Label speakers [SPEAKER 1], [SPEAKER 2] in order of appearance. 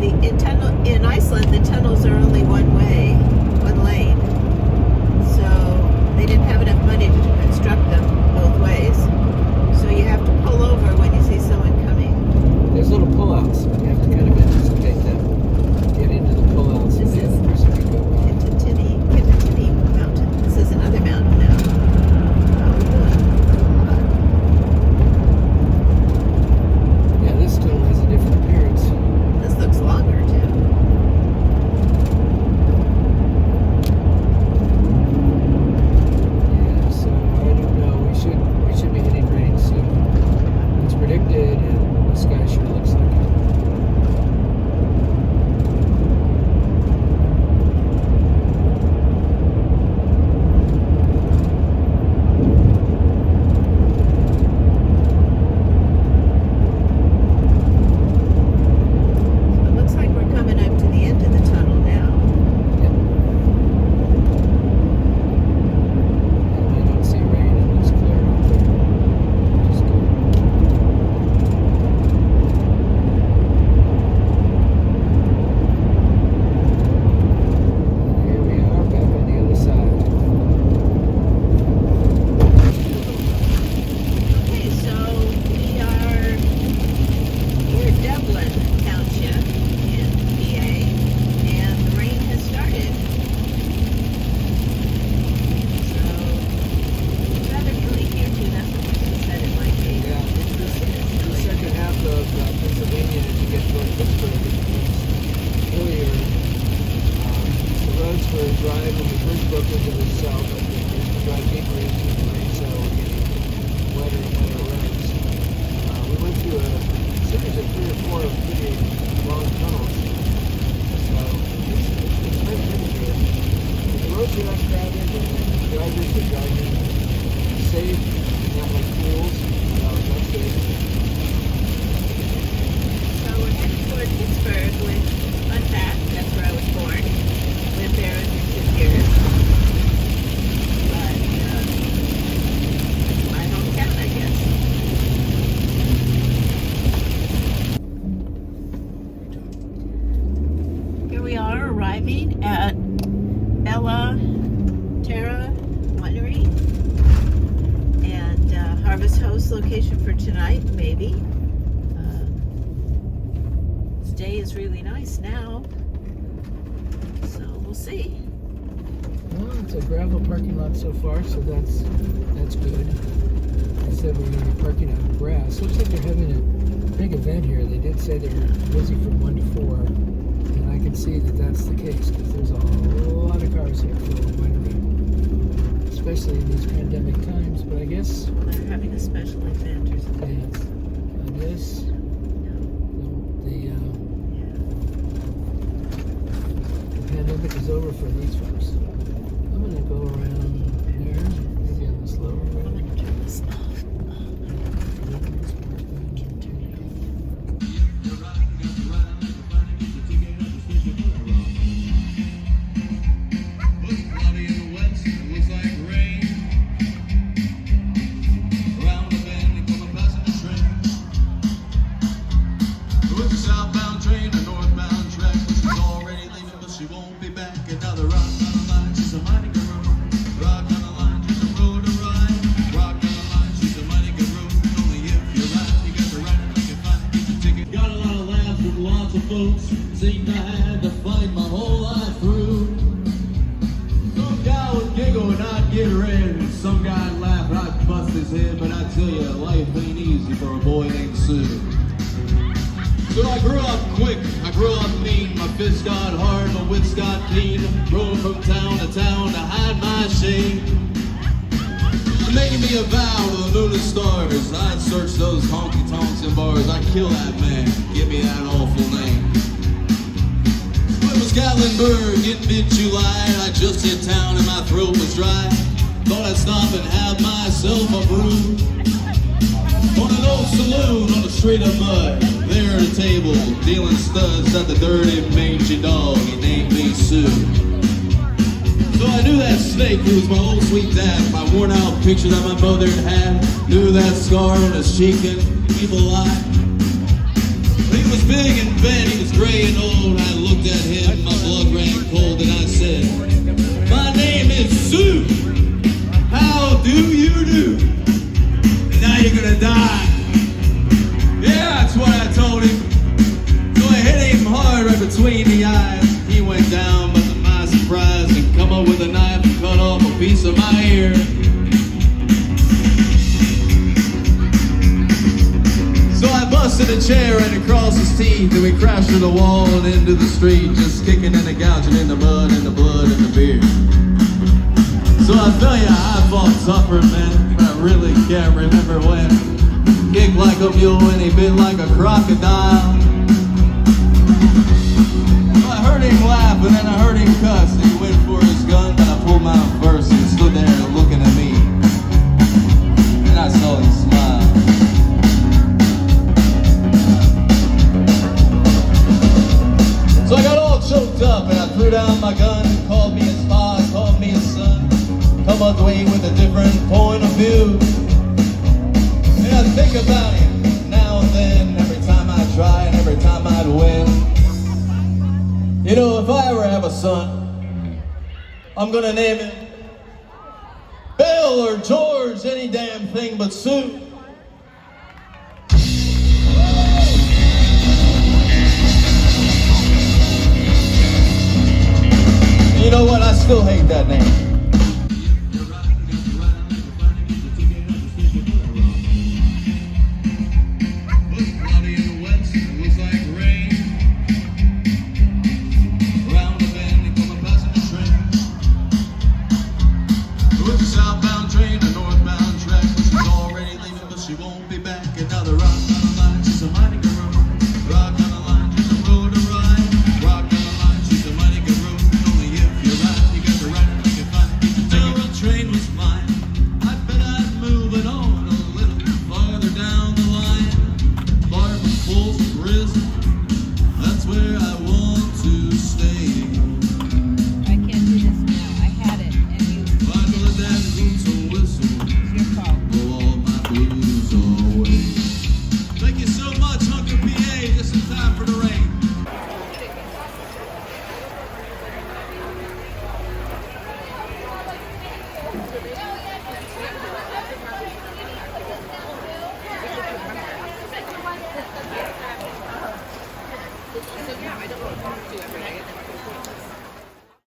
[SPEAKER 1] In Iceland, the tunnels are only one way, one lane. So they didn't have enough money to construct them both ways. So you have to pull over when you see someone coming.
[SPEAKER 2] There's little pullouts, but you have to kind of anticipate them. Get into the pullouts.
[SPEAKER 1] This is Kittatinny Mountain. This is another mountain now.
[SPEAKER 2] Yeah, this tunnel has a different appearance.
[SPEAKER 1] This looks longer too.
[SPEAKER 2] Yeah, so I don't know. We should be hitting rain soon. It's predicted, and the sky sure looks like it.
[SPEAKER 1] It looks like we're coming up to the end of the tunnel now.
[SPEAKER 2] And I don't see rain. It looks clear out there. Which is good. And here we are back on the other side.
[SPEAKER 1] Okay, so we are near Dublin Township in PA, and the rain has started. So it's rather hilly here too. That's what she said it might be.
[SPEAKER 2] Yeah, the second half of Pennsylvania, as you get toward Pittsburgh, it's hillier. The roads were dry when we first broke into the south. I think we drive deeper into the rain, so we're getting wetter and wetter roads. We went through a series of 3 or 4 pretty long tunnels, so it's very heavy here. But the roads are not crowded, and the drivers are driving safe and not like fools, so that's good.
[SPEAKER 1] So we're headed toward Pittsburgh with, fun fact, that's where I was born. Lived there for 2 years. But it's my hometown, I guess. Here we are arriving at Bella Terra Winery. And Harvest Host location for tonight, maybe. This day is really nice now. So we'll see.
[SPEAKER 2] Well, it's a gravel parking lot so far, so that's good. I said we're going to be parking on grass. Looks like they're having a big event here. They did say they were busy from 1 to 4, and I can see that that's the case because there's a lot of cars here for the winery, especially in these pandemic times. But I guess
[SPEAKER 1] They're having a special event or something.
[SPEAKER 2] I guess
[SPEAKER 1] No.
[SPEAKER 2] the pandemic is over for these folks. I'm going to go around there, maybe on the slower
[SPEAKER 1] I'm
[SPEAKER 2] road.
[SPEAKER 1] going to turn this off.
[SPEAKER 3] Southbound train, a northbound track, but she's already leaving, but she won't be back. Another rock on the line, she's a mighty good road. Rock on the line, she's a road to ride. Rock on the line, she's a mighty good road. Only if you're right, you got to ride it like you find get your ticket. Got a lot of laughs from lots of folks. Seemed I had to fight my whole life through. Some guy would giggle and I'd get red. Some guy would laugh and I'd bust his head. But I tell you, life ain't easy for a boy named Sue. So I grew up quick, I grew up mean, my fists got hard, my wits got keen, growing from town to hide my shame. Making me a vow to the moon and stars, I'd search those honky-tonks and bars, I'd kill that man, give me that awful name. It was Gatlinburg in mid-July, I just hit town and my throat was dry. Thought I'd stop and have myself a brew. On an old saloon on a street of mud, there at a table, dealing studs at the dirty mangy dog, he named me Sue. So I knew that snake who was my old sweet dad, my worn out picture that my mother had, knew that scar on his cheek and evil eye. He was big and bent, he was gray and old, between the eyes. He went down, but to my surprise, and come up with a knife and cut off a piece of my ear. So I busted a chair and across his teeth, and we crashed through the wall and into the street, just kicking and a gouging in the mud and the blood and the beer. So I tell you, I fought tougher, man. I really can't remember when. Kicked like a mule and he bit like a crocodile. I heard him laugh and then I heard him cuss. He went for his gun, but I pulled mine first and stood there looking at me. And I saw him smile. So I got all choked up and I threw down my gun and called me his pa, called me his son. Come up to him with a different point of view. And I think about him now and then, every time I try and every time I'd win. You know, if I ever have a son, I'm gonna name him Bill or George, any damn thing but Sue. You know what? I still hate that name.